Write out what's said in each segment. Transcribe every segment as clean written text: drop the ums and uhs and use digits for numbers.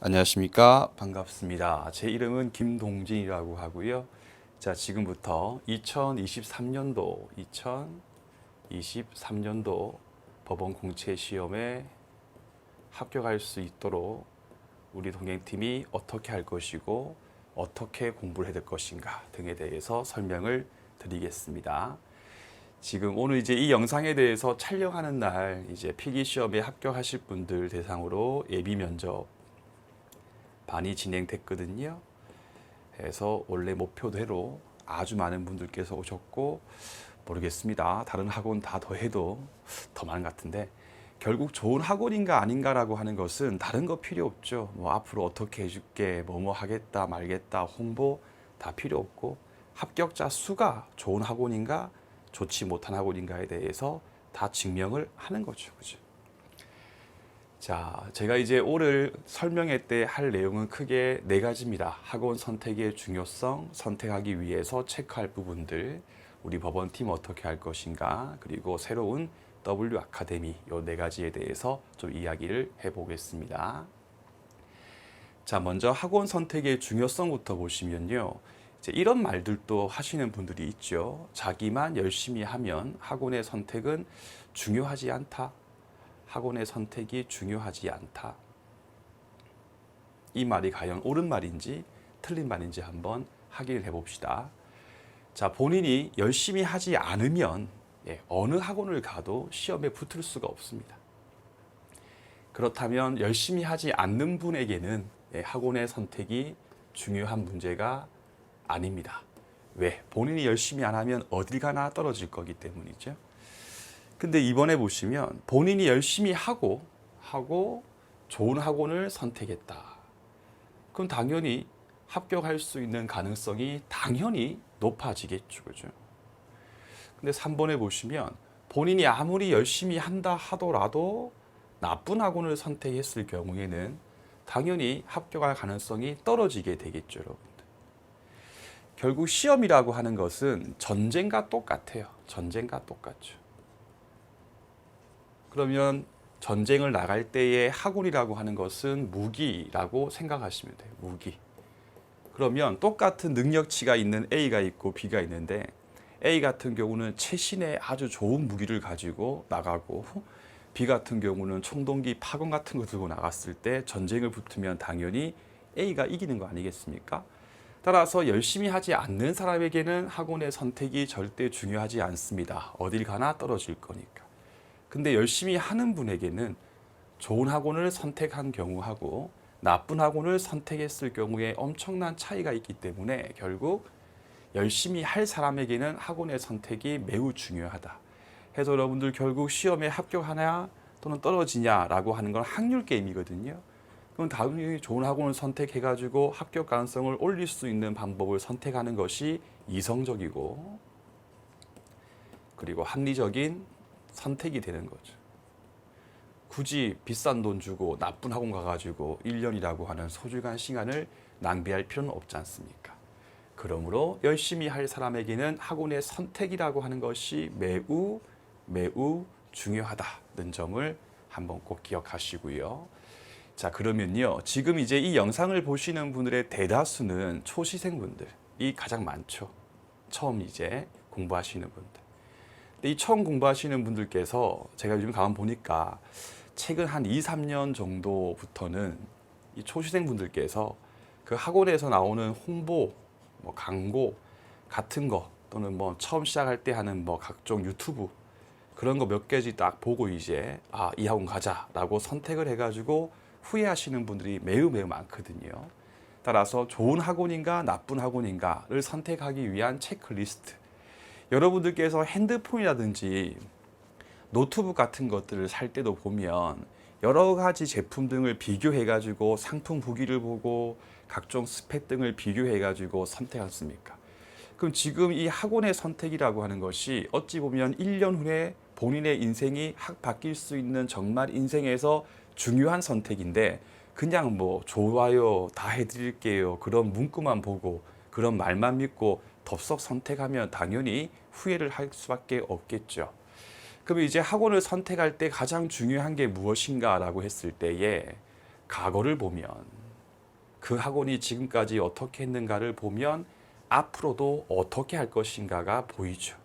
안녕하십니까. 반갑습니다. 제 이름은 김동진이라고 하고요. 자, 지금부터 2023년도 법원 공채 시험에 합격할 수 있도록 우리 동행팀이 어떻게 할 것이고 어떻게 공부를 해야 될 것인가 등에 대해서 설명을 드리겠습니다. 지금 오늘 이제 이 영상에 대해서 촬영하는 날 이제 필기 시험에 합격하실 분들 대상으로 예비 면접 많이 진행됐거든요. 그래서 원래 목표대로 아주 많은 분들께서 오셨고, 모르겠습니다. 다른 학원 다 더해도 더 많은 것 같은데, 결국 좋은 학원인가 아닌가라고 하는 것은 다른 거 필요 없죠. 뭐 앞으로 어떻게 해줄게, 뭐뭐 하겠다 말겠다 홍보 다 필요 없고, 합격자 수가 좋은 학원인가 좋지 못한 학원인가에 대해서 다 증명을 하는 거죠. 그죠? 자, 제가 이제 오늘 설명회 때 할 내용은 크게 네 가지입니다. 학원 선택의 중요성, 선택하기 위해서 체크할 부분들, 우리 법원팀 어떻게 할 것인가, 그리고 새로운 W 아카데미 이 네 가지에 대해서 좀 이야기를 해보겠습니다. 자, 먼저 학원 선택의 중요성부터 보시면요. 이제 이런 말들도 하시는 분들이 있죠. 자기만 열심히 하면 학원의 선택은 중요하지 않다. 학원의 선택이 중요하지 않다. 이 말이 과연 옳은 말인지 틀린 말인지 한번 확인을 해봅시다. 자, 본인이 열심히 하지 않으면 어느 학원을 가도 시험에 붙을 수가 없습니다. 그렇다면 열심히 하지 않는 분에게는 학원의 선택이 중요한 문제가 아닙니다. 왜? 본인이 열심히 안 하면 어딜 가나 떨어질 거기 때문이죠. 근데 이번에 보시면 본인이 열심히 하고 좋은 학원을 선택했다. 그럼 당연히 합격할 수 있는 가능성이 당연히 높아지겠죠. 그죠? 근데 3번에 보시면 본인이 아무리 열심히 한다 하더라도 나쁜 학원을 선택했을 경우에는 당연히 합격할 가능성이 떨어지게 되겠죠, 여러분들. 결국 시험이라고 하는 것은 전쟁과 똑같아요. 전쟁과 똑같죠. 그러면 전쟁을 나갈 때의 학원이라고 하는 것은 무기라고 생각하시면 돼요. 무기. 그러면 똑같은 능력치가 있는 A가 있고 B가 있는데 A 같은 경우는 최신의 아주 좋은 무기를 가지고 나가고 B 같은 경우는 총동기 파건 같은 거 들고 나갔을 때 전쟁을 붙으면 당연히 A가 이기는 거 아니겠습니까? 따라서 열심히 하지 않는 사람에게는 학원의 선택이 절대 중요하지 않습니다. 어딜 가나 떨어질 거니까. 근데 열심히 하는 분에게는 좋은 학원을 선택한 경우하고 나쁜 학원을 선택했을 경우에 엄청난 차이가 있기 때문에 결국 열심히 할 사람에게는 학원의 선택이 매우 중요하다. 해서 여러분들 결국 시험에 합격하냐 또는 떨어지냐라고 하는 건 확률 게임이거든요. 그럼 당연히 좋은 학원을 선택해가지고 합격 가능성을 올릴 수 있는 방법을 선택하는 것이 이성적이고 그리고 합리적인 선택이 되는 거죠. 굳이 비싼 돈 주고 나쁜 학원 가가지고 1년이라고 하는 소중한 시간을 낭비할 필요는 없지 않습니까? 그러므로 열심히 할 사람에게는 학원의 선택이라고 하는 것이 매우 중요하다는 점을 한번 꼭 기억하시고요. 자, 그러면요. 지금 이제 이 영상을 보시는 분들의 대다수는 초시생분들이 가장 많죠. 처음 이제 공부하시는 분들. 이 처음 공부하시는 분들께서 제가 요즘 가만 보니까 최근 한 2, 3년 정도부터는 이 초시생 분들께서 그 학원에서 나오는 홍보, 뭐 광고 같은 거 또는 뭐 처음 시작할 때 하는 뭐 각종 유튜브 그런 거 몇 가지 딱 보고 이제 이 학원 가자라고 선택을 해가지고 후회하시는 분들이 매우 많거든요. 따라서 좋은 학원인가 나쁜 학원인가를 선택하기 위한 체크리스트. 여러분들께서 핸드폰이라든지 노트북 같은 것들을 살 때도 보면 여러 가지 제품 등을 비교해 가지고 상품 후기를 보고 각종 스펙 등을 비교해 가지고 선택했습니까? 그럼 지금 이 학원의 선택이라고 하는 것이 어찌 보면 1년 후에 본인의 인생이 확 바뀔 수 있는 정말 인생에서 중요한 선택인데 그냥 뭐 좋아요 다 해드릴게요 그런 문구만 보고 그런 말만 믿고 덥석 선택하면 당연히 후회를 할 수밖에 없겠죠. 그럼 이제 학원을 선택할 때 가장 중요한 게 무엇인가라고 했을 때에 과거를 보면 그 학원이 지금까지 어떻게 했는가를 보면 앞으로도 어떻게 할 것인가가 보이죠.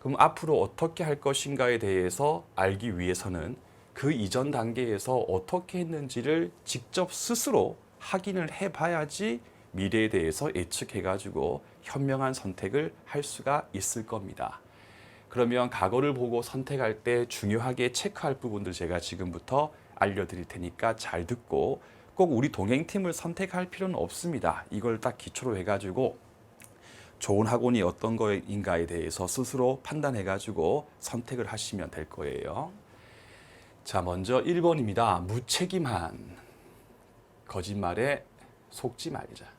그럼 앞으로 어떻게 할 것인가에 대해서 알기 위해서는 그 이전 단계에서 어떻게 했는지를 직접 스스로 확인을 해봐야지 미래에 대해서 예측해가지고 현명한 선택을 할 수가 있을 겁니다. 그러면 과거를 보고 선택할 때 중요하게 체크할 부분들 제가 지금부터 알려드릴 테니까 잘 듣고, 꼭 우리 동행팀을 선택할 필요는 없습니다. 이걸 딱 기초로 해가지고 좋은 학원이 어떤 거인가에 대해서 스스로 판단해가지고 선택을 하시면 될 거예요. 자, 먼저 1번입니다. 무책임한 거짓말에 속지 말자.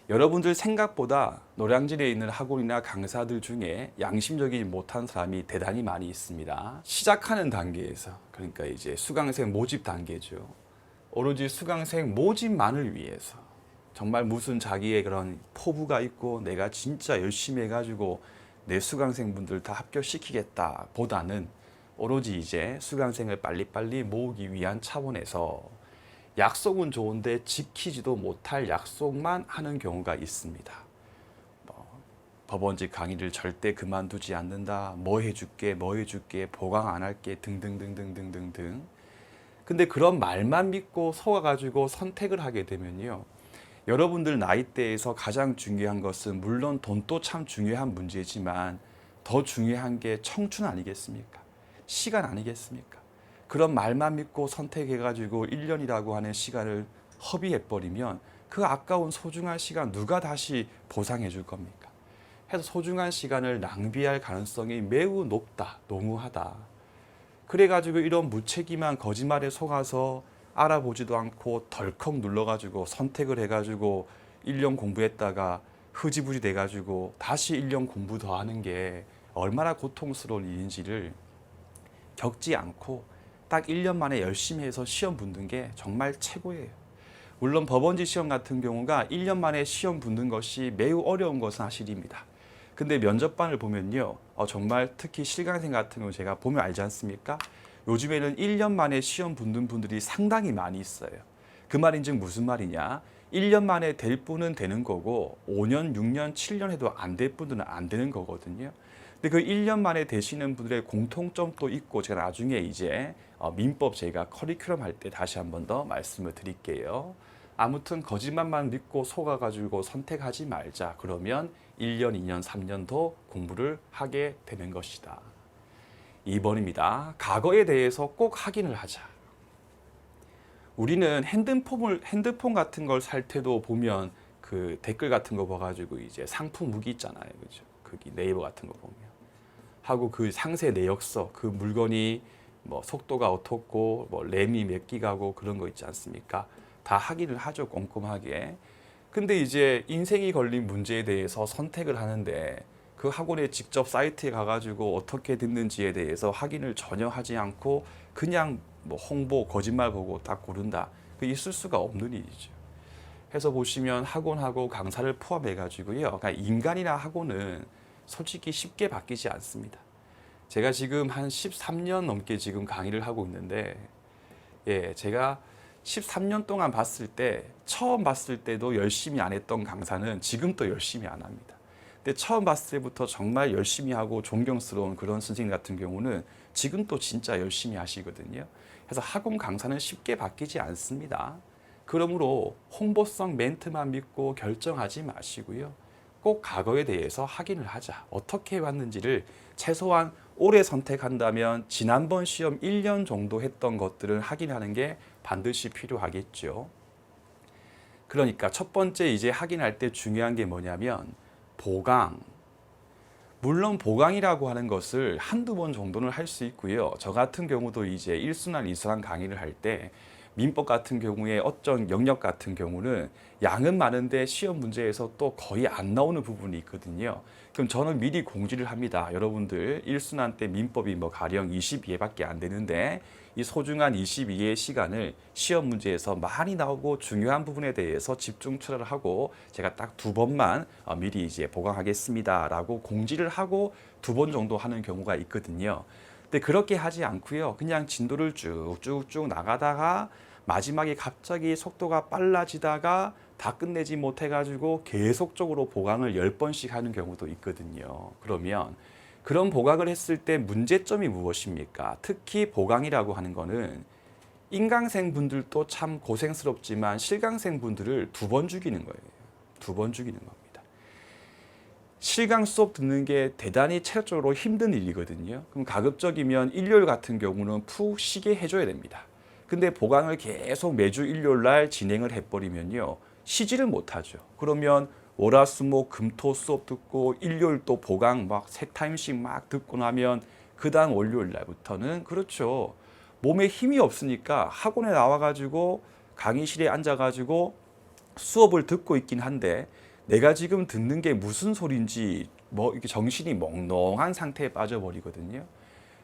여러분들 생각보다 노량진에 있는 학원이나 강사들 중에 양심적이지 못한 사람이 대단히 많이 있습니다. 시작하는 단계에서, 그러니까 이제 수강생 모집 단계죠. 오로지 수강생 모집만을 위해서 정말 무슨 자기의 그런 포부가 있고 내가 진짜 열심히 해가지고 내 수강생분들 다 합격시키겠다 보다는 오로지 이제 수강생을 빨리빨리 모으기 위한 차원에서 약속은 좋은데 지키지도 못할 약속만 하는 경우가 있습니다. 법원직 강의를 절대 그만두지 않는다. 뭐 해줄게, 보강 안 할게 등등등등등등등. 근데 그런 말만 믿고 속아가지고 선택을 하게 되면요, 여러분들 나이대에서 가장 중요한 것은 물론 돈도 참 중요한 문제지만 더 중요한 게 청춘 아니겠습니까? 시간 아니겠습니까? 그런 말만 믿고 선택해가지고 1년이라고 하는 시간을 허비해버리면 그 아까운 소중한 시간 누가 다시 보상해 줄 겁니까? 해서 소중한 시간을 낭비할 가능성이 매우 높다, 너무하다. 그래가지고 이런 무책임한 거짓말에 속아서 알아보지도 않고 덜컥 눌러가지고 선택을 해가지고 1년 공부했다가 흐지부지 돼가지고 다시 1년 공부 더 하는 게 얼마나 고통스러운 일인지를 겪지 않고 딱 1년 만에 열심히 해서 시험 붙는 게 정말 최고예요. 물론 법원지 시험 같은 경우가 1년 만에 시험 붙는 것이 매우 어려운 것은 사실입니다. 근데 면접반을 보면요, 정말 특히 실강생 같은 경우 제가 보면 알지 않습니까? 요즘에는 1년 만에 시험 붙는 분들이 상당히 많이 있어요. 그 말인즉 무슨 말이냐? 1년 만에 될 분은 되는 거고 5년, 6년, 7년 해도 안 될 분들은 안 되는 거거든요. 근데 그 1년 만에 되시는 분들의 공통점도 있고 제가 나중에 이제 민법 제가 커리큘럼 할 때 다시 한 번 더 말씀을 드릴게요. 아무튼 거짓말만 믿고 속아가지고 선택하지 말자. 그러면 1년, 2년, 3년도 공부를 하게 되는 것이다. 2번입니다. 과거에 대해서 꼭 확인을 하자. 우리는 핸드폰 같은 걸 살 때도 보면 그 댓글 같은 거 봐가지고 이제 상품 무기 있잖아요. 그죠? 거기 네이버 같은 거 보면. 하고 그 상세 내역서, 그 물건이 뭐 속도가 어떻고 뭐 램이 몇 기가고 그런 거 있지 않습니까? 다 확인을 하죠, 꼼꼼하게. 근데 이제 인생이 걸린 문제에 대해서 선택을 하는데 그 학원에 직접 사이트에 가가지고 어떻게 됐는지에 대해서 확인을 전혀 하지 않고 그냥 뭐 홍보, 거짓말 보고 딱 고른다. 그 있을 수가 없는 일이죠. 해서 보시면 학원하고 강사를 포함해가지고요, 그러니까 인간이나 학원은 솔직히 쉽게 바뀌지 않습니다. 제가 지금 한 13년 넘게 지금 강의를 하고 있는데, 제가 13년 동안 봤을 때, 처음 봤을 때도 열심히 안 했던 강사는 지금 또 열심히 안 합니다. 근데 처음 봤을 때부터 정말 열심히 하고 존경스러운 그런 선생님 같은 경우는 지금 또 진짜 열심히 하시거든요. 그래서 학원 강사는 쉽게 바뀌지 않습니다. 그러므로 홍보성 멘트만 믿고 결정하지 마시고요, 꼭 과거에 대해서 확인을 하자. 어떻게 해왔는지를 최소한 올해 선택한다면 지난번 시험 1년 정도 했던 것들을 확인하는 게 반드시 필요하겠죠. 그러니까 첫 번째 이제 확인할 때 중요한 게 뭐냐면 보강. 물론 보강이라고 하는 것을 한두 번 정도는 할 수 있고요. 저 같은 경우도 이제 1순환, 2순환 강의를 할 때 민법 같은 경우에 어떤 영역 같은 경우는 양은 많은데 시험 문제에서 또 거의 안 나오는 부분이 있거든요. 그럼 저는 미리 공지를 합니다. 여러분들 1순환 때 민법이 뭐 가령 22회밖에 안 되는데 이 소중한 22회의 시간을 시험 문제에서 많이 나오고 중요한 부분에 대해서 집중 처리를 하고 제가 딱 2번만 미리 이제 보강하겠습니다 라고 공지를 하고 2번 정도 하는 경우가 있거든요. 근데 그렇게 하지 않고요, 그냥 진도를 쭉쭉쭉 나가다가 마지막에 갑자기 속도가 빨라지다가 다 끝내지 못해가지고 계속적으로 보강을 10번씩 하는 경우도 있거든요. 그러면 그런 보강을 했을 때 문제점이 무엇입니까? 특히 보강이라고 하는 거는 인강생 분들도 참 고생스럽지만 실강생 분들을 2번 죽이는 거예요. 2번 죽이는 겁니다. 실강 수업 듣는 게 대단히 체력적으로 힘든 일이거든요. 그럼 가급적이면 일요일 같은 경우는 푹 쉬게 해줘야 됩니다. 근데 보강을 계속 매주 일요일 날 진행을 해버리면요, 쉬지를 못하죠. 그러면 월화수목 금토 수업 듣고 일요일 또 보강 막 3타임씩 막 듣고 나면 그 다음 월요일 날부터는 그렇죠, 몸에 힘이 없으니까 학원에 나와가지고 강의실에 앉아가지고 수업을 듣고 있긴 한데 내가 지금 듣는 게 무슨 소린지 뭐 이렇게 정신이 멍멍한 상태에 빠져버리거든요.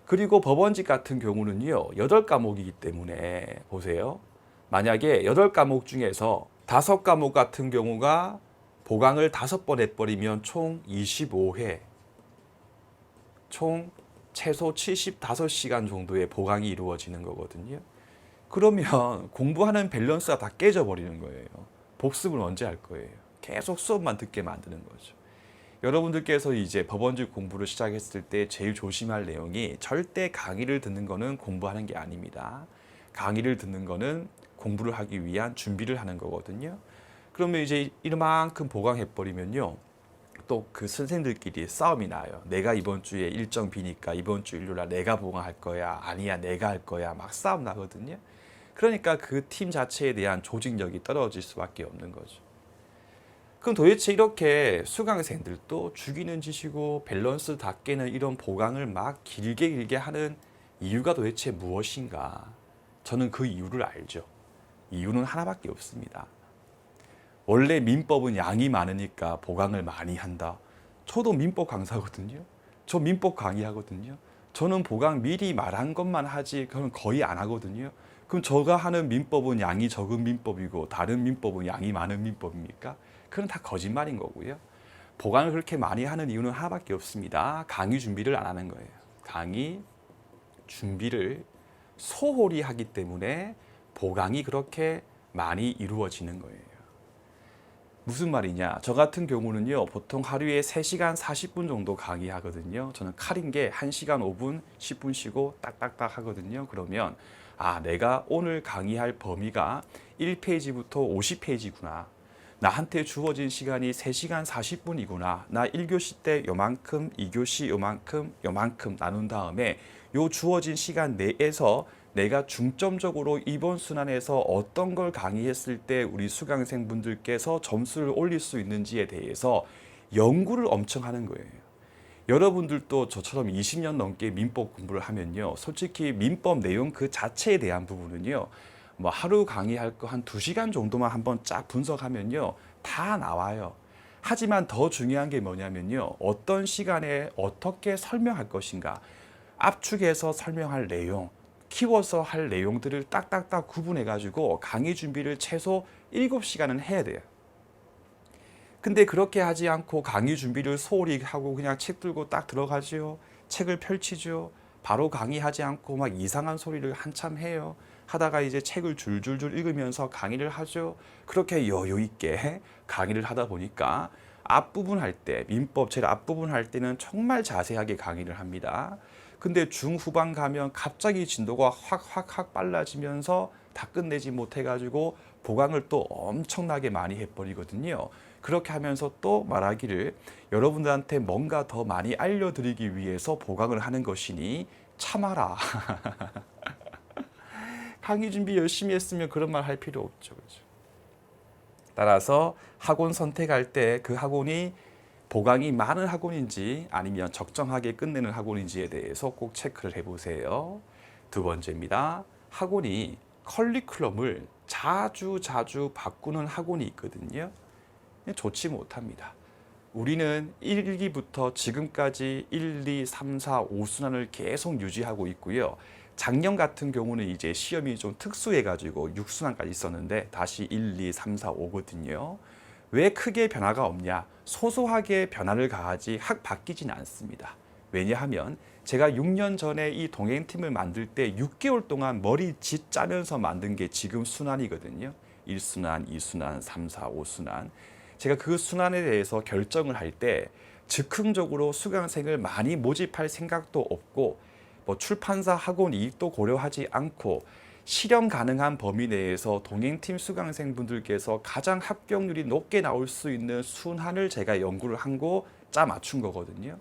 그리고 법원직 같은 경우는요, 8과목이기 때문에 보세요. 만약에 8과목 중에서 5과목 같은 경우가 보강을 5번 해버리면 총 25회, 총 최소 75시간 정도의 보강이 이루어지는 거거든요. 그러면 공부하는 밸런스가 다 깨져버리는 거예요. 복습을 언제 할 거예요? 계속 수업만 듣게 만드는 거죠. 여러분들께서 이제 법원직 공부를 시작했을 때 제일 조심할 내용이 절대 강의를 듣는 거는 공부하는 게 아닙니다. 강의를 듣는 거는 공부를 하기 위한 준비를 하는 거거든요. 그러면 이제 이만큼 보강해버리면요, 또 그 선생님들끼리 싸움이 나요. 내가 이번 주에 일정 비니까 이번 주 일요일 날 내가 보강할 거야, 아니야 내가 할 거야, 막 싸움 나거든요. 그러니까 그 팀 자체에 대한 조직력이 떨어질 수밖에 없는 거죠. 그럼 도대체 이렇게 수강생들도 죽이는 짓이고 밸런스 다 깨는 이런 보강을 막 길게 하는 이유가 도대체 무엇인가? 저는 그 이유를 알죠. 이유는 하나밖에 없습니다. 원래 민법은 양이 많으니까 보강을 많이 한다. 저도 민법 강사거든요. 저 민법 강의하거든요. 저는 보강 미리 말한 것만 하지 그건 거의 안 하거든요. 그럼 제가 하는 민법은 양이 적은 민법이고 다른 민법은 양이 많은 민법입니까? 그건 다 거짓말인 거고요. 보강을 그렇게 많이 하는 이유는 하나밖에 없습니다. 강의 준비를 안 하는 거예요. 강의 준비를 소홀히 하기 때문에 보강이 그렇게 많이 이루어지는 거예요. 무슨 말이냐? 저 같은 경우는요, 보통 하루에 3시간 40분 정도 강의하거든요. 저는 칼인 게 1시간 5분, 10분 쉬고 딱딱딱 하거든요. 그러면 내가 오늘 강의할 범위가 1페이지부터 50페이지구나. 나한테 주어진 시간이 3시간 40분이구나. 나 1교시 때 요만큼, 2교시 요만큼 나눈 다음에 요 주어진 시간 내에서 내가 중점적으로 이번 순환에서 어떤 걸 강의했을 때 우리 수강생분들께서 점수를 올릴 수 있는지에 대해서 연구를 엄청 하는 거예요. 여러분들도 저처럼 20년 넘게 민법 공부를 하면요, 솔직히 민법 내용 그 자체에 대한 부분은요, 뭐 하루 강의할 거 한 2시간 정도만 한번 쫙 분석하면요, 다 나와요. 하지만 더 중요한 게 뭐냐면요, 어떤 시간에 어떻게 설명할 것인가, 압축해서 설명할 내용, 키워서 할 내용들을 딱딱딱 구분해 가지고 강의 준비를 최소 7시간은 해야 돼요. 근데 그렇게 하지 않고 강의 준비를 소홀히 하고 그냥 책 들고 딱 들어가죠. 책을 펼치죠. 바로 강의하지 않고 막 이상한 소리를 한참 해요. 하다가 이제 책을 줄줄줄 읽으면서 강의를 하죠. 그렇게 여유 있게 강의를 하다 보니까 앞부분 할 때, 민법 제일 앞부분 할 때는 정말 자세하게 강의를 합니다. 근데 중후반 가면 갑자기 진도가 확 빨라지면서 다 끝내지 못해가지고 보강을 또 엄청나게 많이 해버리거든요. 그렇게 하면서 또 말하기를 여러분들한테 뭔가 더 많이 알려드리기 위해서 보강을 하는 것이니 참아라. 강의 준비 열심히 했으면 그런 말 할 필요 없죠. 그렇죠? 따라서 학원 선택할 때 그 학원이 보강이 많은 학원인지 아니면 적정하게 끝내는 학원인지에 대해서 꼭 체크를 해보세요. 2번째입니다. 학원이 커리큘럼을 자주 바꾸는 학원이 있거든요. 좋지 못합니다. 우리는 1기부터 지금까지 1, 2, 3, 4, 5순환을 계속 유지하고 있고요. 작년 같은 경우는 이제 시험이 좀 특수해가지고 6순환까지 있었는데 다시 1, 2, 3, 4, 5거든요. 왜 크게 변화가 없냐? 소소하게 변화를 가하지 확 바뀌지는 않습니다. 왜냐하면 제가 6년 전에 이 동행팀을 만들 때 6개월 동안 머리 짓 짜면서 만든 게 지금 순환이거든요. 1순환, 2순환, 3, 4, 5순환. 제가 그 순환에 대해서 결정을 할 때 즉흥적으로 수강생을 많이 모집할 생각도 없고 뭐 출판사 학원 이익도 고려하지 않고 실현 가능한 범위 내에서 동행팀 수강생분들께서 가장 합격률이 높게 나올 수 있는 순환을 제가 연구를 하고 짜 맞춘 거거든요.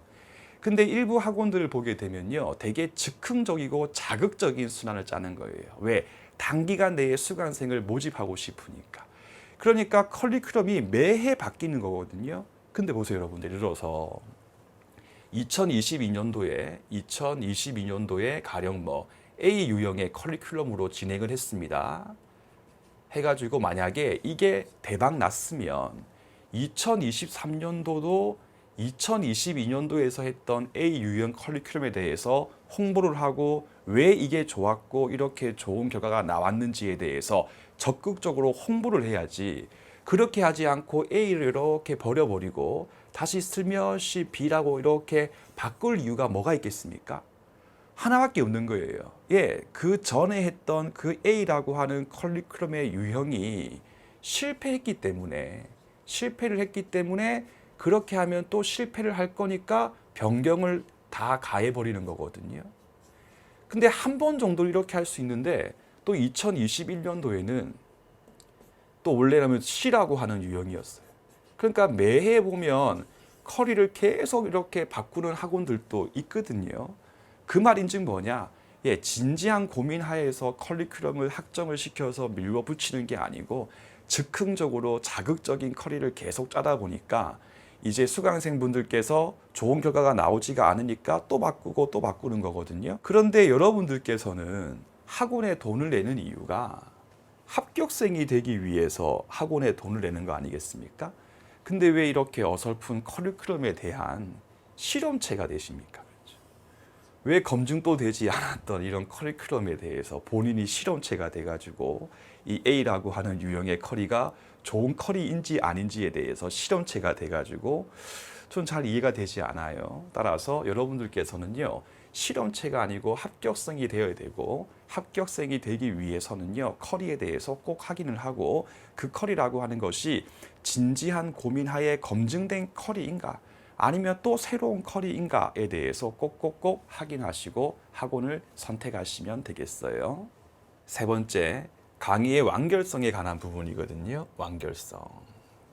근데 일부 학원들을 보게 되면요, 되게 즉흥적이고 자극적인 순환을 짜는 거예요. 왜? 단기간 내에 수강생을 모집하고 싶으니까. 그러니까 커리큘럼이 매해 바뀌는 거거든요. 근데 보세요, 여러분들. 예를 들어서 2022년도에 가령 뭐 A 유형의 커리큘럼으로 진행을 했습니다. 해가지고 만약에 이게 대박 났으면 2023년도도 2022년도에서 했던 A 유형 커리큘럼에 대해서 홍보를 하고 왜 이게 좋았고 이렇게 좋은 결과가 나왔는지에 대해서 적극적으로 홍보를 해야지. 그렇게 하지 않고 A를 이렇게 버려버리고 다시 슬며시 B라고 이렇게 바꿀 이유가 뭐가 있겠습니까? 하나밖에 없는 거예요. 예, 그 전에 했던 그 A라고 하는 커리큘럼의 유형이 실패를 했기 때문에 그렇게 하면 또 실패를 할 거니까 변경을 다 가해버리는 거거든요. 근데 한 번 정도 이렇게 할 수 있는데 또 2021년도에는 또 원래라면 C라고 하는 유형이었어요. 그러니까 매해 보면 커리를 계속 이렇게 바꾸는 학원들도 있거든요. 그 말인즉 뭐냐? 예, 진지한 고민 하에서 커리큘럼을 확정을 시켜서 밀어붙이는 게 아니고 즉흥적으로 자극적인 커리를 계속 짜다 보니까 이제 수강생분들께서 좋은 결과가 나오지가 않으니까 또 바꾸고 또 바꾸는 거거든요. 그런데 여러분들께서는 학원에 돈을 내는 이유가 합격생이 되기 위해서 학원에 돈을 내는 거 아니겠습니까? 근데 왜 이렇게 어설픈 커리큘럼에 대한 실험체가 되십니까? 그렇죠? 왜 검증도 되지 않았던 이런 커리큘럼에 대해서 본인이 실험체가 돼가지고 이 A라고 하는 유형의 커리가 좋은 커리인지 아닌지에 대해서 실험체가 돼가지고 전 잘 이해가 되지 않아요. 따라서 여러분들께서는요, 실험체가 아니고 합격생이 되어야 되고 합격생이 되기 위해서는요, 커리에 대해서 꼭 확인을 하고 그 커리라고 하는 것이 진지한 고민하에 검증된 커리인가 아니면 또 새로운 커리인가에 대해서 꼭꼭꼭 확인하시고 학원을 선택하시면 되겠어요. 세 번째, 강의의 완결성에 관한 부분이거든요. 완결성.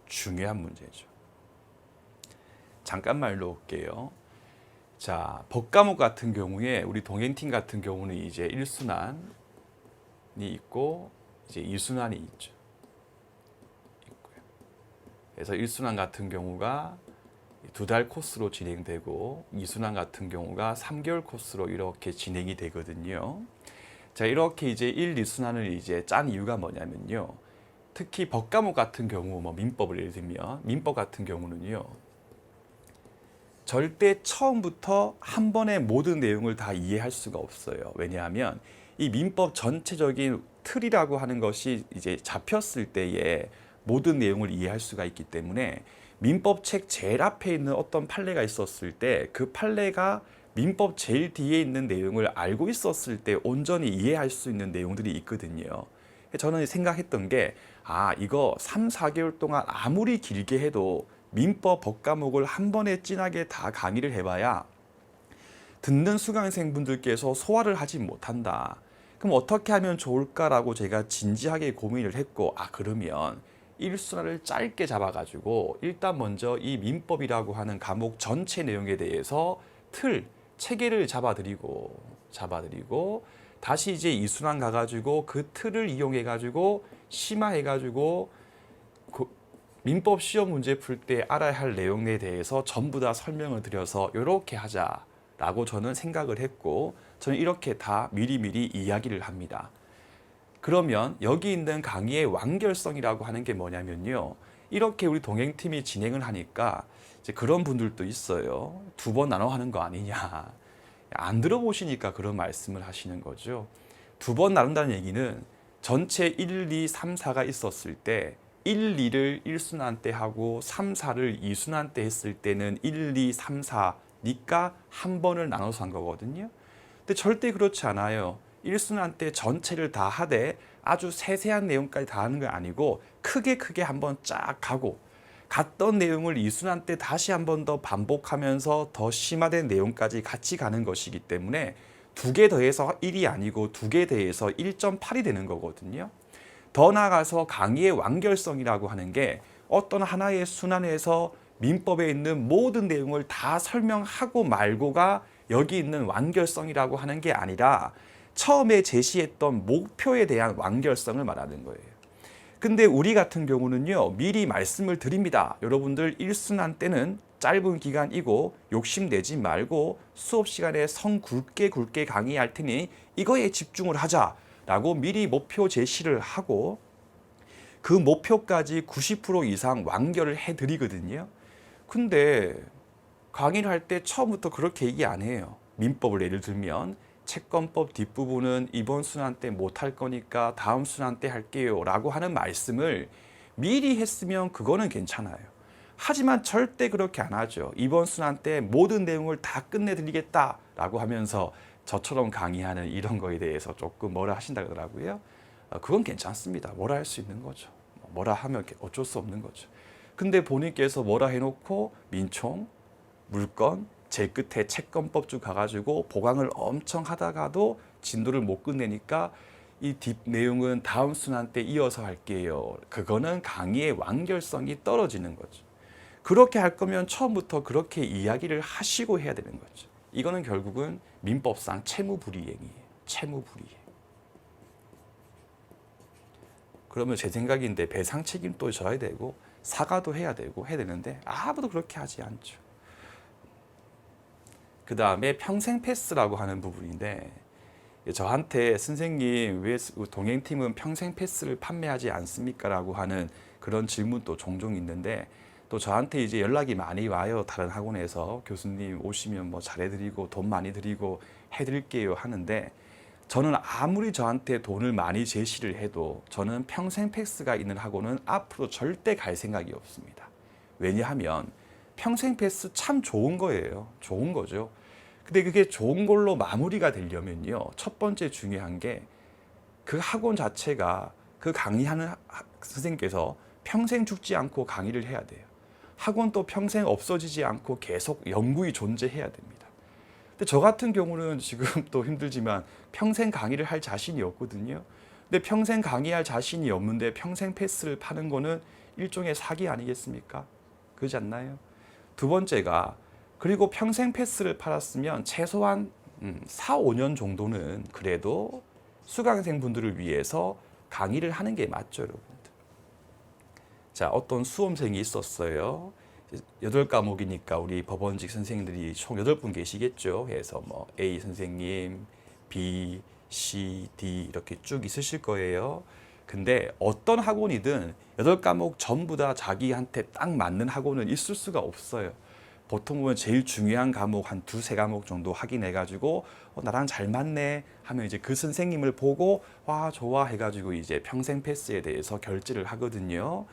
중요한 문제죠. 잠깐만 일로 올게요. 자, 법과목 같은 경우에 우리 동행팀 같은 경우는 이제 1순환이 있고 이제 2순환이 있죠. 있고요. 그래서 1순환 같은 경우가 2달 코스로 진행되고 2순환 같은 경우가 3개월 코스로 이렇게 진행이 되거든요. 자, 이렇게 이제 1, 2순환을 이제 짠 이유가 뭐냐면요. 특히 법과목 같은 경우 뭐 민법을 예를 들면 민법 같은 경우는요. 절대 처음부터 한 번에 모든 내용을 다 이해할 수가 없어요. 왜냐하면 이 민법 전체적인 틀이라고 하는 것이 이제 잡혔을 때에 모든 내용을 이해할 수가 있기 때문에 민법 책 제일 앞에 있는 어떤 판례가 있었을 때 그 판례가 민법 제일 뒤에 있는 내용을 알고 있었을 때 온전히 이해할 수 있는 내용들이 있거든요. 저는 생각했던 게 이거 3, 4개월 동안 아무리 길게 해도 민법 법과목을 한 번에 진하게 다 강의를 해봐야 듣는 수강생분들께서 소화를 하지 못한다. 그럼 어떻게 하면 좋을까라고 제가 진지하게 고민을 했고 그러면 1순환을 짧게 잡아가지고 일단 먼저 이 민법이라고 하는 과목 전체 내용에 대해서 체계를 잡아드리고 다시 이제 2순환 가가지고 그 틀을 이용해가지고 심화해가지고 민법 시험 문제 풀 때 알아야 할 내용에 대해서 전부 다 설명을 드려서 이렇게 하자라고 저는 생각을 했고 저는 이렇게 다 미리미리 이야기를 합니다. 그러면 여기 있는 강의의 완결성이라고 하는 게 뭐냐면요. 이렇게 우리 동행팀이 진행을 하니까 이제 그런 분들도 있어요. 2번 나눠 하는 거 아니냐. 안 들어보시니까 그런 말씀을 하시는 거죠. 2번 나눈다는 얘기는 전체 1, 2, 3, 4가 있었을 때 1, 2를 1순환 때 하고 3, 4를 2순환 때 했을 때는 1, 2, 3, 4 니까 한 번을 나눠서 한 거거든요. 근데 절대 그렇지 않아요. 1순환 때 전체를 다 하되 아주 세세한 내용까지 다 하는 게 아니고 크게 한번 쫙 가고 갔던 내용을 2순환 때 다시 한 번 더 반복하면서 더 심화된 내용까지 같이 가는 것이기 때문에 2개 더해서 1이 아니고 2개 더해서 1.8이 되는 거거든요. 더 나아가서 강의의 완결성이라고 하는 게 어떤 하나의 순환에서 민법에 있는 모든 내용을 다 설명하고 말고가 여기 있는 완결성이라고 하는 게 아니라 처음에 제시했던 목표에 대한 완결성을 말하는 거예요. 근데 우리 같은 경우는요, 미리 말씀을 드립니다. 여러분들 1순환 때는 짧은 기간이고 욕심내지 말고 수업 시간에 성 굵게 강의할 테니 이거에 집중을 하자라고 미리 목표 제시를 하고 그 목표까지 90% 이상 완결을 해드리거든요. 근데 강의를 할 때 처음부터 그렇게 얘기 안 해요. 민법을 예를 들면 채권법 뒷부분은 이번 순환 때 못할 거니까 다음 순환 때 할게요 라고 하는 말씀을 미리 했으면 그거는 괜찮아요. 하지만 절대 그렇게 안 하죠. 이번 순환 때 모든 내용을 다 끝내드리겠다 라고 하면서 저처럼 강의하는 이런 거에 대해서 조금 뭐라 하신다 그러더라고요. 그건 괜찮습니다. 뭐라 할 수 있는 거죠. 뭐라 하면 어쩔 수 없는 거죠. 근데 본인께서 뭐라 해놓고 민총, 물건, 제일 끝에 채권법 쭉 가가지고 보강을 엄청 하다가도 진도를 못 끝내니까 이 뒷 내용은 다음 순환 때 이어서 할게요. 그거는 강의의 완결성이 떨어지는 거죠. 그렇게 할 거면 처음부터 그렇게 이야기를 하시고 해야 되는 거죠. 이거는 결국은 민법상 채무불이행이에요. 채무불이행. 그러면 제 생각인데 배상 책임도 져야 되고 사과도 해야 되고 해야 되는데 아무도 그렇게 하지 않죠. 그 다음에 평생 패스라고 하는 부분인데 저한테 선생님 왜 동행팀은 평생 패스를 판매하지 않습니까? 라고 하는 그런 질문도 종종 있는데 또 저한테 이제 연락이 많이 와요. 다른 학원에서 교수님 오시면 뭐 잘해드리고 돈 많이 드리고 해드릴게요 하는데 저는 아무리 저한테 돈을 많이 제시를 해도 저는 평생 패스가 있는 학원은 앞으로 절대 갈 생각이 없습니다. 왜냐하면 평생 패스 참 좋은 거예요. 좋은 거죠. 근데 그게 좋은 걸로 마무리가 되려면요. 첫 번째 중요한 게 그 학원 자체가 그 강의하는 선생님께서 평생 죽지 않고 강의를 해야 돼요. 학원도 평생 없어지지 않고 계속 영구히 존재해야 됩니다. 근데 저 같은 경우는 지금 또 힘들지만 평생 강의를 할 자신이 없거든요. 근데 평생 강의할 자신이 없는데 평생 패스를 파는 거는 일종의 사기 아니겠습니까? 그렇지 않나요? 두 번째가 그리고 평생 패스를 팔았으면 최소한 4, 5년 정도는 그래도 수강생 분들을 위해서 강의를 하는 게 맞죠, 여러분들. 자, 어떤 수험생이 있었어요. 8과목이니까 우리 법원직 선생님들이 총 8분 계시겠죠. 그래서 뭐 A 선생님, B, C, D 이렇게 쭉 있으실 거예요. 근데 어떤 학원이든 8과목 전부 다 자기한테 딱 맞는 학원은 있을 수가 없어요. 보통은 제일 중요한 과목 한 2, 3과목 정도 확인해가지고 나랑 잘 맞네 하면 이제 그 선생님을 보고 와 좋아 해가지고 이제 평생 패스에 대해서 결제를 하거든요.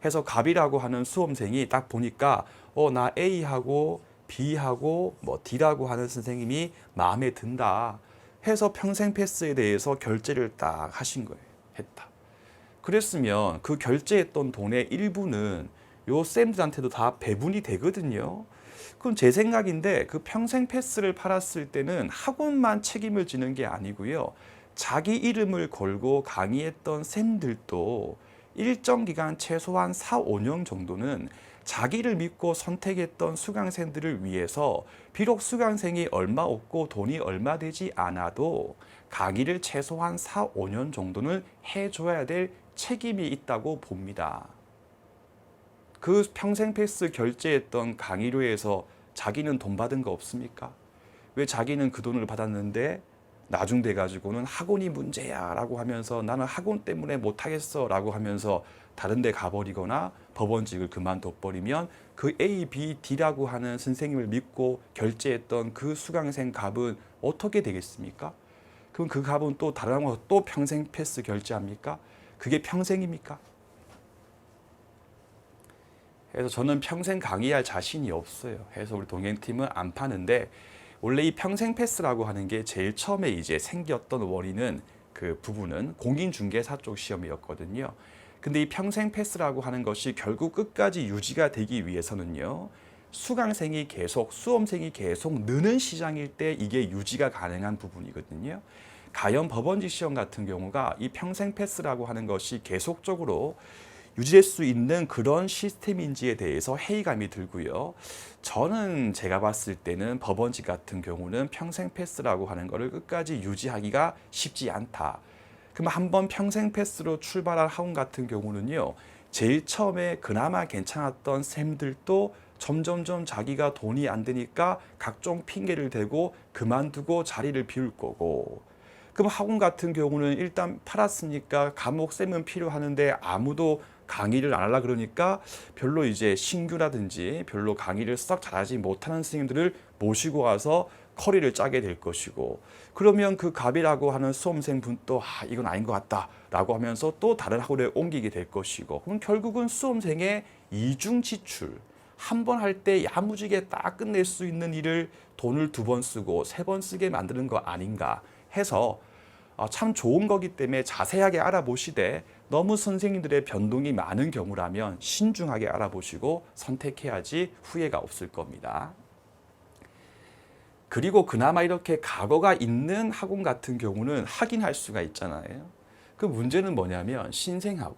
해서 갑이라고 하는 수험생이 딱 보니까 나 A하고 B하고 뭐 D라고 하는 선생님이 마음에 든다 해서 평생 패스에 대해서 결제를 딱 하신 거예요. 했다. 그랬으면 그 결제했던 돈의 일부는 요 쌤들한테도 다 배분이 되거든요. 그럼 제 생각인데 그 평생 패스를 팔았을 때는 학원만 책임을 지는 게 아니고요. 자기 이름을 걸고 강의했던 쌤들도 일정 기간 최소한 4, 5년 정도는 자기를 믿고 선택했던 수강생들을 위해서 비록 수강생이 얼마 없고 돈이 얼마 되지 않아도 강의를 최소한 4, 5년 정도는 해줘야 될 책임이 있다고 봅니다. 그 평생 패스 결제했던 강의료에서 자기는 돈 받은 거 없습니까? 왜 자기는 그 돈을 받았는데 나중 돼 가지고는 학원이 문제야 라고 하면서 나는 학원 때문에 못하겠어 라고 하면서 다른 데 가버리거나 법원직을 그만둬 버리면 그 A, B, D라고 하는 선생님을 믿고 결제했던 그 수강생 값은 어떻게 되겠습니까? 그럼 그 값은 또 다른 학원 또 평생 패스 결제합니까? 그게 평생입니까? 그래서 저는 평생 강의할 자신이 없어요. 해서 우리 동행팀은 안 파는데, 원래 이 평생 패스라고 하는 게 제일 처음에 이제 생겼던 원인은 그 부분은 공인중개사 쪽 시험이었거든요. 근데 이 평생 패스라고 하는 것이 결국 끝까지 유지가 되기 위해서는요, 수강생이 계속, 수험생이 계속 느는 시장일 때 이게 유지가 가능한 부분이거든요. 가연 법원직 시험 같은 경우가 이 평생 패스라고 하는 것이 계속적으로 유지될 수 있는 그런 시스템인지에 대해서 회의감이 들고요. 저는 제가 봤을 때는 법원직 같은 경우는 평생 패스라고 하는 것을 끝까지 유지하기가 쉽지 않다. 그럼 한번 평생 패스로 출발한 학원 같은 경우는요, 제일 처음에 그나마 괜찮았던 쌤들도 점점점 자기가 돈이 안 되니까 각종 핑계를 대고 그만두고 자리를 비울 거고, 그럼 학원 같은 경우는 일단 팔았으니까 과목 쌤은 필요하는데 아무도 강의를 안 하려 그러니까 별로 이제 신규라든지 별로 강의를 썩 잘하지 못하는 선생님들을 모시고 와서 커리를 짜게 될 것이고, 그러면 그 갑이라고 하는 수험생분도 이건 아닌 것 같다라고 하면서 또 다른 학원에 옮기게 될 것이고, 그럼 결국은 수험생의 이중 지출, 한 번 할 때 야무지게 딱 끝낼 수 있는 일을 돈을 2번 쓰고 3번 쓰게 만드는 거 아닌가 해서 참 좋은 거기 때문에 자세하게 알아보시되, 너무 선생님들의 변동이 많은 경우라면 신중하게 알아보시고 선택해야지 후회가 없을 겁니다. 그리고 그나마 이렇게 각오가 있는 학원 같은 경우는 하긴 할 수가 있잖아요. 그 문제는 뭐냐면 신생학원.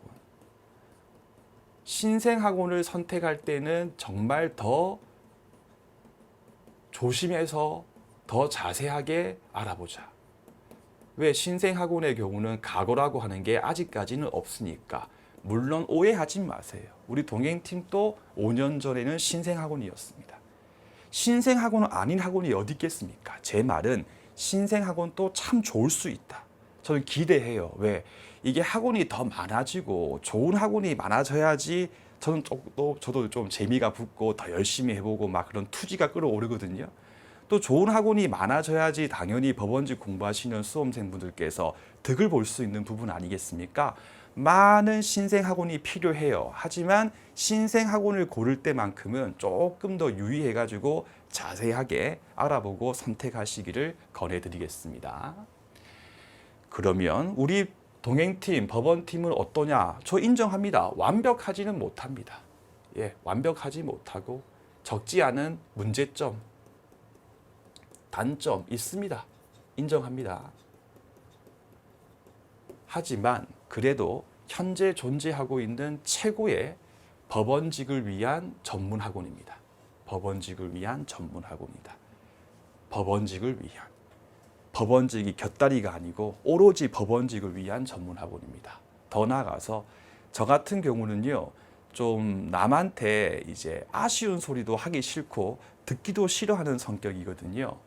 신생학원을 선택할 때는 정말 더 조심해서 더 자세하게 알아보자. 왜? 신생학원의 경우는 각오라고 하는 게 아직까지는 없으니까. 물론 오해하지 마세요. 우리 동행팀도 5년 전에는 신생학원이었습니다. 신생학원은 아닌 학원이 어디 있겠습니까? 제 말은 신생학원도 참 좋을 수 있다. 저는 기대해요. 왜? 이게 학원이 더 많아지고 좋은 학원이 많아져야지 저도 좀 재미가 붙고 더 열심히 해보고 막 그런 투지가 끌어오르거든요. 또 좋은 학원이 많아져야지 당연히 법원직 공부하시는 수험생분들께서 득을 볼 수 있는 부분 아니겠습니까? 많은 신생학원이 필요해요. 하지만 신생학원을 고를 때만큼은 조금 더 유의해가지고 자세하게 알아보고 선택하시기를 권해드리겠습니다. 그러면 우리 동행팀, 법원팀은 어떠냐? 저 인정합니다. 완벽하지는 못합니다. 완벽하지 못하고 적지 않은 문제점, 단점 있습니다. 인정합니다. 하지만 그래도 현재 존재하고 있는 최고의 법원직을 위한 전문학원입니다. 법원직을 위한 전문학원이다. 법원직을 위한. 법원직이 곁다리가 아니고 오로지 법원직을 위한 전문학원입니다. 더 나아가서 저 같은 경우는요, 좀 남한테 이제 아쉬운 소리도 하기 싫고 듣기도 싫어하는 성격이거든요.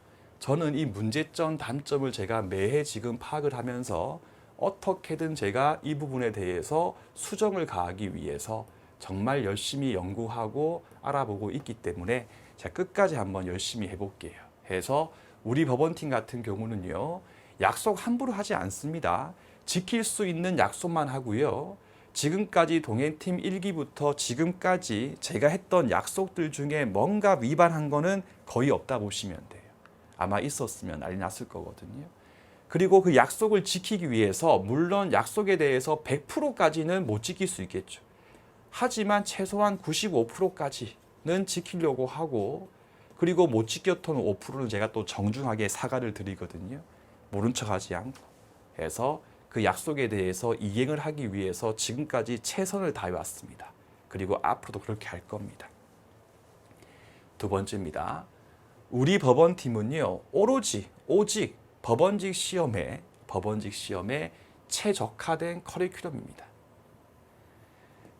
저는 이 문제점, 단점을 제가 매해 지금 파악을 하면서 어떻게든 제가 이 부분에 대해서 수정을 가하기 위해서 정말 열심히 연구하고 알아보고 있기 때문에 제가 끝까지 한번 열심히 해볼게요. 해서 우리 법원팀 같은 경우는요, 약속 함부로 하지 않습니다. 지킬 수 있는 약속만 하고요. 지금까지 동행팀 1기부터 지금까지 제가 했던 약속들 중에 뭔가 위반한 거는 거의 없다 보시면 돼요. 아마 있었으면 난리 났을 거거든요. 그리고 그 약속을 지키기 위해서 물론 약속에 대해서 100%까지는 못 지킬 수 있겠죠. 하지만 최소한 95%까지는 지키려고 하고, 그리고 못 지켰던 5%는 제가 또 정중하게 사과를 드리거든요. 모른 척하지 않고 해서 그 약속에 대해서 이행을 하기 위해서 지금까지 최선을 다해왔습니다. 그리고 앞으로도 그렇게 할 겁니다. 두 번째입니다. 우리 법원팀은요, 오직 법원직 시험에 최적화된 커리큘럼입니다.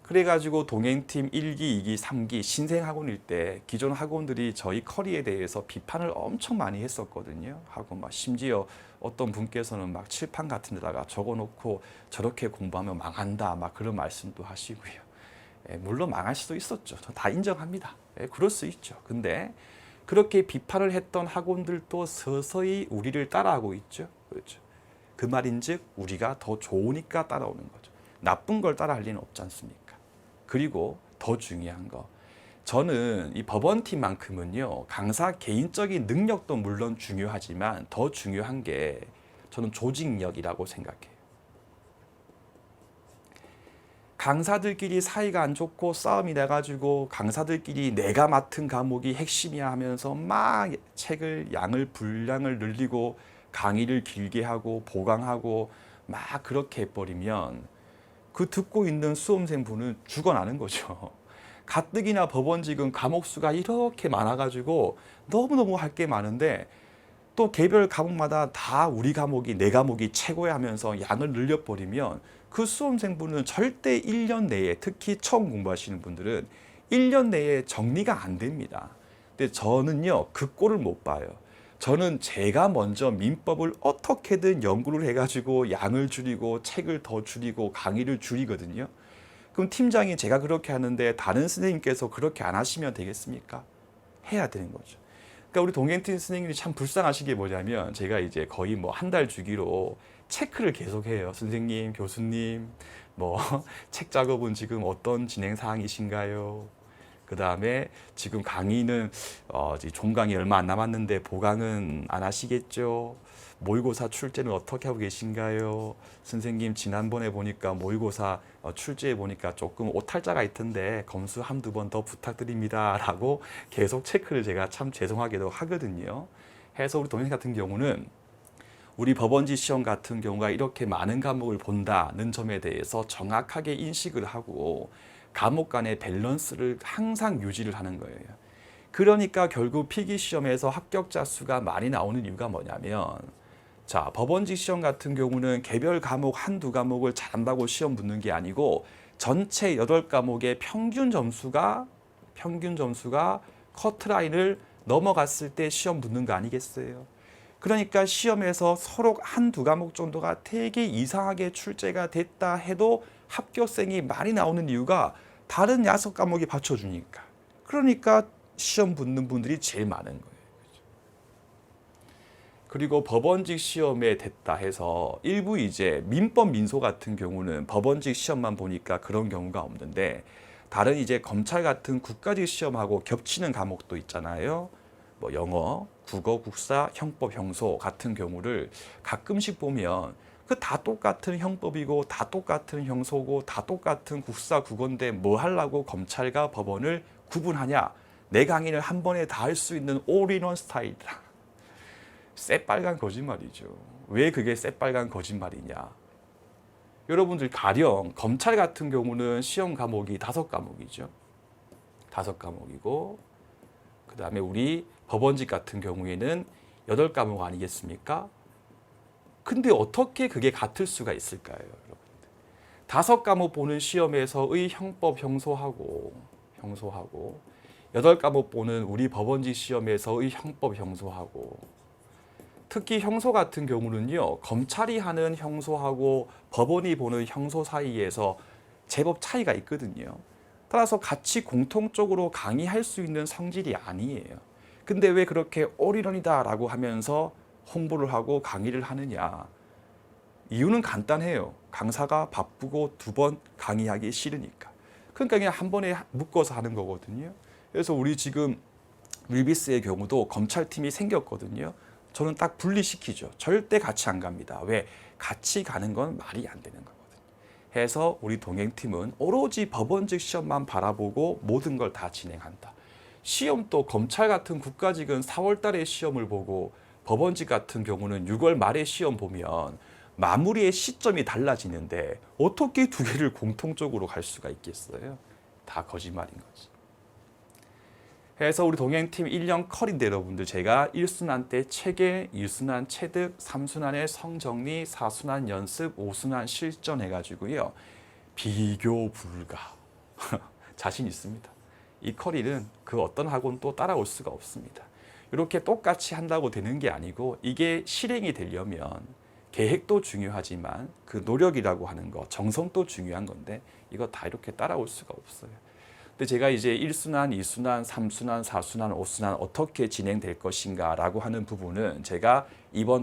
그래가지고 동행팀 1기, 2기, 3기 신생학원일 때 기존 학원들이 저희 커리에 대해서 비판을 엄청 많이 했었거든요. 하고 막 심지어 어떤 분께서는 막 칠판 같은 데다가 적어놓고 저렇게 공부하면 망한다 막 그런 말씀도 하시고요. 물론 망할 수도 있었죠. 저 다 인정합니다. 그럴 수 있죠. 근데 그렇게 비판을 했던 학원들도 서서히 우리를 따라하고 있죠. 그렇죠. 그 말인즉 우리가 더 좋으니까 따라오는 거죠. 나쁜 걸 따라할 리는 없지 않습니까? 그리고 더 중요한 거, 저는 이 법원팀만큼은요, 강사 개인적인 능력도 물론 중요하지만 더 중요한 게 저는 조직력이라고 생각해요. 강사들끼리 사이가 안 좋고 싸움이 나가지고 강사들끼리 내가 맡은 과목이 핵심이야 하면서 막 책을 분량을 늘리고 강의를 길게 하고 보강하고 막 그렇게 해버리면 그 듣고 있는 수험생분은 죽어나는 거죠. 가뜩이나 법원직은 과목 수가 이렇게 많아가지고 너무너무 할 게 많은데 또 개별 과목마다 다 우리 과목이 내 과목이 최고야 하면서 양을 늘려버리면 그 수험생분은 절대 1년 내에, 특히 처음 공부하시는 분들은 1년 내에 정리가 안 됩니다. 근데 저는요, 그 꼴을 못 봐요. 저는 제가 먼저 민법을 어떻게든 연구를 해가지고 양을 줄이고 책을 더 줄이고 강의를 줄이거든요. 그럼 팀장이 제가 그렇게 하는데 다른 선생님께서 그렇게 안 하시면 되겠습니까? 해야 되는 거죠. 그러니까 우리 동행팀 선생님이 참 불쌍하신 게 뭐냐면, 제가 이제 거의 뭐 한 달 주기로 체크를 계속해요. 선생님, 교수님, 뭐 책 작업은 지금 어떤 진행 사항이신가요? 그 다음에 지금 강의는 종강이 얼마 안 남았는데 보강은 안 하시겠죠? 모의고사 출제는 어떻게 하고 계신가요? 선생님, 지난번에 보니까 모의고사 출제해 보니까 조금 오탈자가 있던데 검수 한두 번 더 부탁드립니다 라고 계속 체크를 제가 참 죄송하게도 하거든요. 해서 우리 동생 같은 경우는 우리 법원지 시험 같은 경우가 이렇게 많은 과목을 본다는 점에 대해서 정확하게 인식을 하고 과목 간의 밸런스를 항상 유지를 하는 거예요. 그러니까 결국 필기 시험에서 합격자 수가 많이 나오는 이유가 뭐냐면, 자, 법원직 시험 같은 경우는 개별 과목 한두 과목을 잘한다고 시험 붙는 게 아니고 전체 8과목의 평균 점수가 커트라인을 넘어갔을 때 시험 붙는 거 아니겠어요? 그러니까 시험에서 서로 한두 과목 정도가 되게 이상하게 출제가 됐다 해도 합격생이 많이 나오는 이유가 다른 6과목이 받쳐주니까. 그러니까 시험 붙는 분들이 제일 많은 거예요. 그리고 법원직 시험에 됐다 해서 일부 이제 민법 민소 같은 경우는 법원직 시험만 보니까 그런 경우가 없는데, 다른 이제 검찰 같은 국가직 시험하고 겹치는 과목도 있잖아요. 뭐 영어, 국어, 국사, 형법, 형소 같은 경우를 가끔씩 보면 그 다 똑같은 형법이고 다 똑같은 형소고 다 똑같은 국사, 국어인데 뭐 하려고 검찰과 법원을 구분하냐? 내 강의를 한 번에 다 할 수 있는 올인원 스타일이다. 새빨간 거짓말이죠. 왜 그게 새빨간 거짓말이냐? 여러분들 가령 검찰 같은 경우는 시험 과목이 5과목이죠. 5과목이고 그 다음에 우리 법원직 같은 경우에는 8과목 아니겠습니까? 근데 어떻게 그게 같을 수가 있을까요, 여러분들? 5과목 보는 시험에서의 형법 형소하고 8과목 보는 우리 법원직 시험에서의 형법 형소하고, 특히 형소 같은 경우는요, 검찰이 하는 형소하고 법원이 보는 형소 사이에서 제법 차이가 있거든요. 따라서 같이 공통적으로 강의할 수 있는 성질이 아니에요. 근데 왜 그렇게 올인원이다라고 하면서 홍보를 하고 강의를 하느냐? 이유는 간단해요. 강사가 바쁘고 2번 강의하기 싫으니까. 그러니까 그냥 한 번에 묶어서 하는 거거든요. 그래서 우리 지금 윌비스의 경우도 검찰팀이 생겼거든요. 저는 딱 분리시키죠. 절대 같이 안 갑니다. 왜? 같이 가는 건 말이 안 되는 거거든요. 해서 우리 동행팀은 오로지 법원직 시험만 바라보고 모든 걸 다 진행한다. 시험도 검찰 같은 국가직은 4월 달에 시험을 보고 법원직 같은 경우는 6월 말에 시험 보면 마무리의 시점이 달라지는데 어떻게 두 개를 공통적으로 갈 수가 있겠어요? 다 거짓말인 거지. 해서 우리 동행팀 1년 컬인데 여러분들, 제가 1순환 때 체계, 2순환 체득, 3순환에 성정리, 4순환 연습, 5순환 실전 해가지고요. 비교 불가. 자신 있습니다. 이 컬이는 그 어떤 학원도 따라올 수가 없습니다. 이렇게 똑같이 한다고 되는 게 아니고, 이게 실행이 되려면 계획도 중요하지만 그 노력이라고 하는 거, 정성도 중요한 건데 이거 다 이렇게 따라올 수가 없어요. 근데 제가 이제 1순환, 2순환, 3순환, 4순환, 5순환 어떻게 진행될 것인가 라고 하는 부분은 제가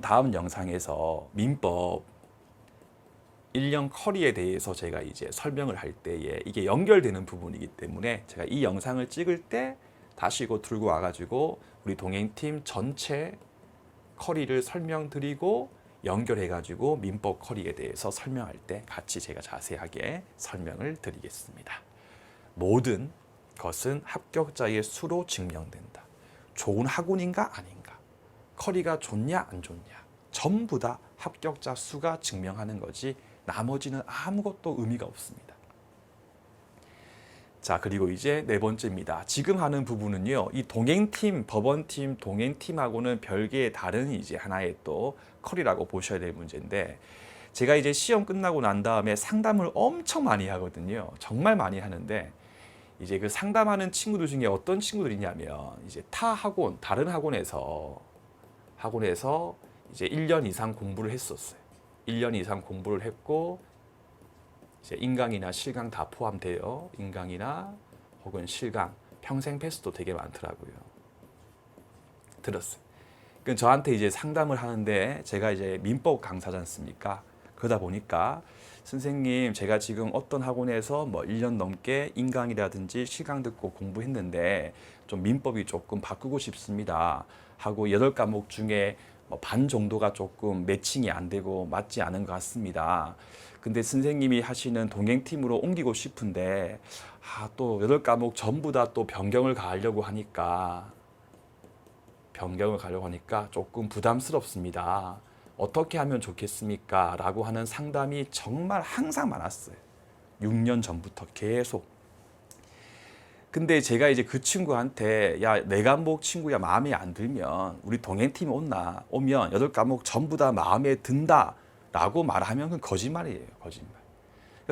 다음 영상에서 민법 1년 커리에 대해서 제가 이제 설명을 할 때에 이게 연결되는 부분이기 때문에 제가 이 영상을 찍을 때 다시 이거 들고 와가지고 우리 동행팀 전체 커리를 설명드리고 연결해가지고 민법 커리에 대해서 설명할 때 같이 제가 자세하게 설명을 드리겠습니다. 모든 것은 합격자의 수로 증명된다. 좋은 학원인가 아닌가, 커리가 좋냐 안 좋냐, 전부 다 합격자 수가 증명하는 거지 나머지는 아무것도 의미가 없습니다. 자, 그리고 이제 네 번째입니다. 지금 하는 부분은요, 이 동행팀, 법원팀, 동행팀하고는 별개의 다른 이제 하나의 또 커리라고 보셔야 될 문제인데, 제가 이제 시험 끝나고 난 다음에 상담을 엄청 많이 하거든요. 정말 많이 하는데, 이제 그 상담하는 친구들 중에 어떤 친구들이냐면, 이제 타 학원, 다른 학원에서 이제 1년 이상 공부를 했었어요. 1년 이상 공부를 했고, 이제 인강이나 실강 다 포함돼요. 인강이나 혹은 실강, 평생 패스도 되게 많더라고요. 들었어요. 그 저한테 이제 상담을 하는데, 제가 이제 민법 강사지 않습니까? 그러다 보니까 선생님, 제가 지금 어떤 학원에서 뭐 1년 넘게 인강이라든지 실강 듣고 공부했는데 좀 민법이 조금 바꾸고 싶습니다 하고 8과목 중에 반 정도가 조금 매칭이 안 되고 맞지 않은 것 같습니다. 근데 선생님이 하시는 동행팀으로 옮기고 싶은데 또 8과목 전부 다 또 변경을 가려고 하니까 조금 부담스럽습니다. 어떻게 하면 좋겠습니까? 라고 하는 상담이 정말 항상 많았어요. 6년 전부터 계속. 근데 제가 이제 그 친구한테, 야, 내 과목 친구야 마음에 안 들면 우리 동행팀 오면 8과목 전부 다 마음에 든다 라고 말하면 그건 거짓말이에요. 거짓말.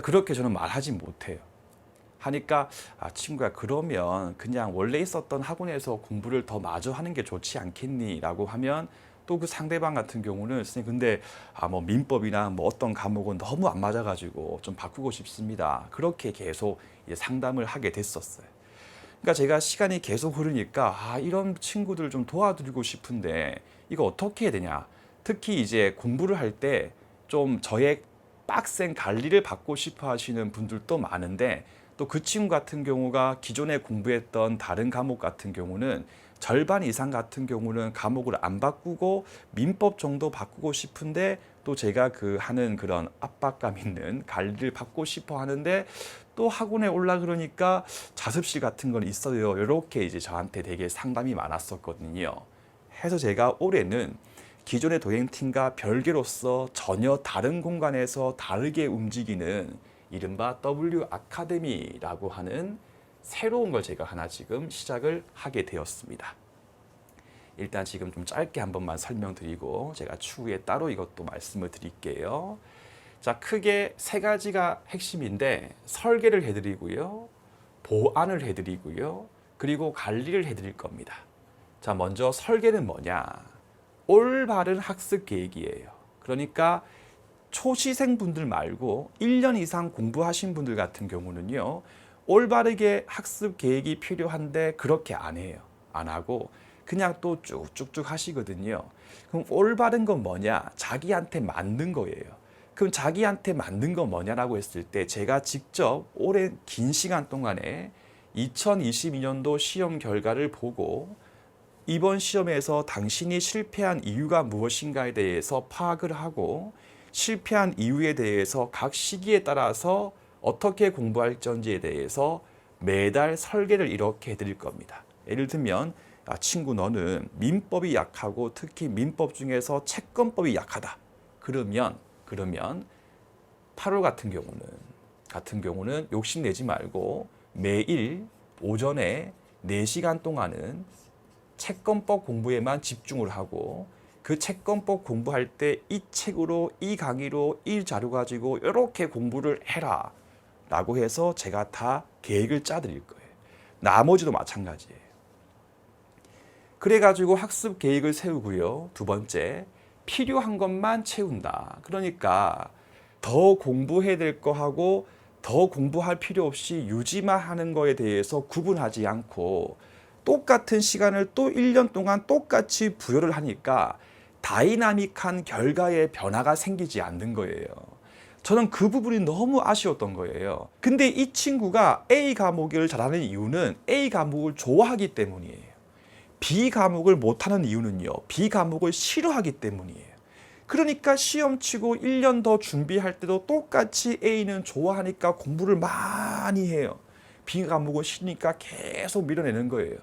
그렇게 저는 말하지 못해요. 하니까 친구야, 그러면 그냥 원래 있었던 학원에서 공부를 더 마저 하는 게 좋지 않겠니? 라고 하면 또 그 상대방 같은 경우는 선생님, 근데 뭐 민법이나 뭐 어떤 과목은 너무 안 맞아가지고 좀 바꾸고 싶습니다. 그렇게 계속 이제 상담을 하게 됐었어요. 그러니까 제가 시간이 계속 흐르니까 이런 친구들을 좀 도와드리고 싶은데 이거 어떻게 해야 되냐. 특히 이제 공부를 할 때 좀 저의 빡센 관리를 받고 싶어 하시는 분들도 많은데, 또 그 친구 같은 경우가 기존에 공부했던 다른 과목 같은 경우는 절반 이상 같은 경우는 과목을 안 바꾸고 민법 정도 바꾸고 싶은데, 또 제가 그 하는 그런 압박감 있는 관리를 받고 싶어 하는데 또 학원에 올라 그러니까 자습실 같은 건 있어요. 이렇게 이제 저한테 되게 상담이 많았었거든요. 해서 제가 올해는 기존의 동행팀과 별개로서 전혀 다른 공간에서 다르게 움직이는 이른바 W 아카데미라고 하는 새로운 걸 제가 하나 지금 시작을 하게 되었습니다. 일단 지금 좀 짧게 한 번만 설명드리고 제가 추후에 따로 이것도 말씀을 드릴게요. 자, 크게 세 가지가 핵심인데, 설계를 해드리고요, 보완을 해드리고요, 그리고 관리를 해드릴 겁니다. 자, 먼저 설계는 뭐냐? 올바른 학습 계획이에요. 그러니까 초시생분들 말고 1년 이상 공부하신 분들 같은 경우는요, 올바르게 학습 계획이 필요한데 그렇게 안 해요. 안 하고 그냥 또 쭉쭉쭉 하시거든요. 그럼 올바른 건 뭐냐? 자기한테 맞는 거예요. 그럼 자기한테 맞는 건 뭐냐라고 했을 때, 제가 직접 오랜 긴 시간 동안에 2022년도 시험 결과를 보고 이번 시험에서 당신이 실패한 이유가 무엇인가에 대해서 파악을 하고, 실패한 이유에 대해서 각 시기에 따라서 어떻게 공부할지에 대해서 매달 설계를 이렇게 해드릴 겁니다. 예를 들면, 친구, 너는 민법이 약하고 특히 민법 중에서 채권법이 약하다. 그러면 8월 같은 경우는 욕심내지 말고 매일 오전에 4시간 동안은 채권법 공부에만 집중을 하고, 그 채권법 공부할 때 이 책으로, 이 강의로, 이 자료 가지고 이렇게 공부를 해라 라고 해서 제가 다 계획을 짜드릴 거예요. 나머지도 마찬가지예요. 그래가지고 학습 계획을 세우고요. 두 번째, 필요한 것만 채운다. 그러니까 더 공부해야 될 거 하고 더 공부할 필요 없이 유지만 하는 거에 대해서 구분하지 않고, 똑같은 시간을 또 1년 동안 똑같이 부여를 하니까 다이나믹한 결과의 변화가 생기지 않는 거예요. 저는 그 부분이 너무 아쉬웠던 거예요. 근데 이 친구가 A 과목을 잘하는 이유는 A 과목을 좋아하기 때문이에요. B 과목을 못하는 이유는요, B 과목을 싫어하기 때문이에요. 그러니까 시험 치고 1년 더 준비할 때도 똑같이 A는 좋아하니까 공부를 많이 해요. B 과목은 싫으니까 계속 밀어내는 거예요.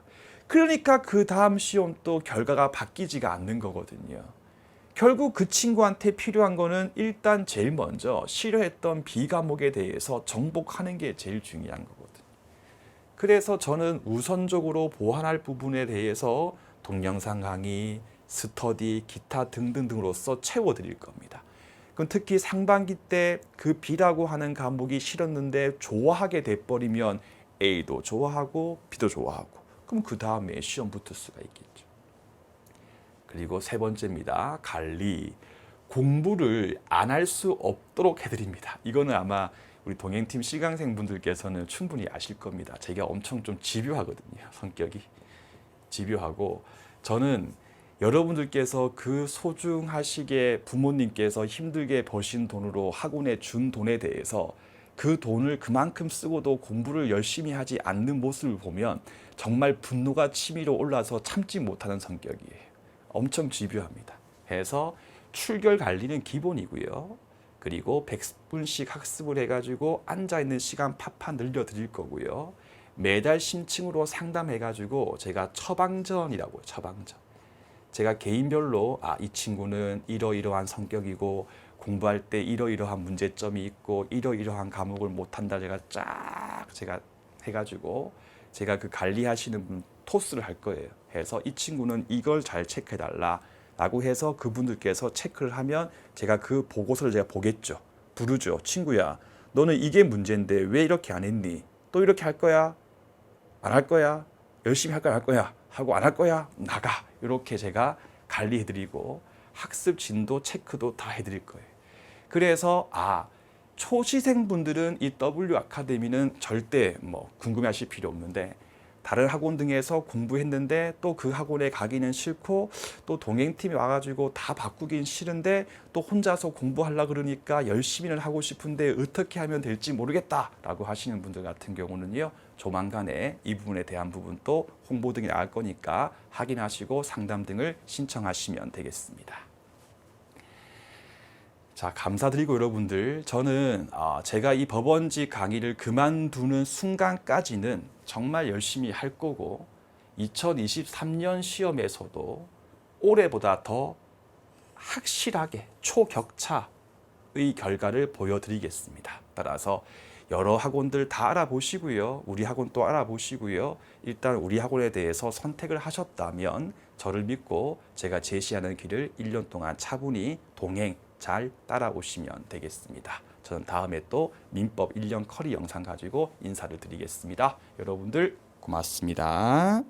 그러니까 그 다음 시험 또 결과가 바뀌지가 않는 거거든요. 결국 그 친구한테 필요한 거는 일단 제일 먼저 싫어했던 B 과목에 대해서 정복하는 게 제일 중요한 거거든요. 그래서 저는 우선적으로 보완할 부분에 대해서 동영상 강의, 스터디, 기타 등등으로써 채워드릴 겁니다. 그럼 특히 상반기 때 그 B라고 하는 과목이 싫었는데 좋아하게 돼버리면 A도 좋아하고 B도 좋아하고 그럼 그 다음에 시험 붙을 수가 있겠죠. 그리고 세 번째입니다. 관리. 공부를 안 할 수 없도록 해드립니다. 이거는 아마 우리 동행팀 C강생분들께서는 충분히 아실 겁니다. 제가 엄청 좀 집요하거든요. 성격이 집요하고 저는 여러분들께서 그 소중하시게 부모님께서 힘들게 버신 돈으로 학원에 준 돈에 대해서 그 돈을 그만큼 쓰고도 공부를 열심히 하지 않는 모습을 보면 정말 분노가 치밀어 올라서 참지 못하는 성격이에요. 엄청 집요합니다. 해서 출결 관리는 기본이고요. 그리고 100분씩 학습을 해가지고 앉아있는 시간 팍팍 늘려드릴 거고요. 매달 심층으로 상담해가지고 제가 처방전이라고요. 처방전. 제가 개인별로 이 친구는 이러이러한 성격이고 공부할 때 이러이러한 문제점이 있고 이러이러한 과목을 못한다 제가 해가지고 제가 그 관리하시는 분 토스를 할 거예요. 해서 이 친구는 이걸 잘 체크해달라 라고 해서 그분들께서 체크를 하면 제가 그 보고서를 제가 보겠죠. 부르죠. 친구야, 너는 이게 문제인데 왜 이렇게 안 했니? 또 이렇게 할 거야? 안 할 거야? 열심히 할 거야? 안 할 거야? 하고 안 할 거야? 나가. 이렇게 제가 관리해드리고 학습 진도 체크도 다 해드릴 거예요. 그래서 초시생분들은 이 W 아카데미는 절대 궁금해하실 필요 없는데 다른 학원 등에서 공부했는데 또 그 학원에 가기는 싫고 또 동행팀이 와가지고 다 바꾸긴 싫은데 또 혼자서 공부하려고 그러니까 열심히는 하고 싶은데 어떻게 하면 될지 모르겠다라고 하시는 분들 같은 경우는요, 조만간에 이 부분에 대한 부분 또 홍보 등이 나갈 거니까 확인하시고 상담 등을 신청하시면 되겠습니다. 자, 감사드리고 여러분들, 저는 제가 이 법원직 강의를 그만두는 순간까지는 정말 열심히 할 거고 2023년 시험에서도 올해보다 더 확실하게 초격차의 결과를 보여드리겠습니다. 따라서 여러 학원들 다 알아보시고요. 우리 학원 또 알아보시고요. 일단 우리 학원에 대해서 선택을 하셨다면 저를 믿고 제가 제시하는 길을 1년 동안 차분히 동행 잘 따라오시면 되겠습니다. 저는 다음에 또 민법 1년 커리 영상 가지고 인사를 드리겠습니다. 여러분들 고맙습니다.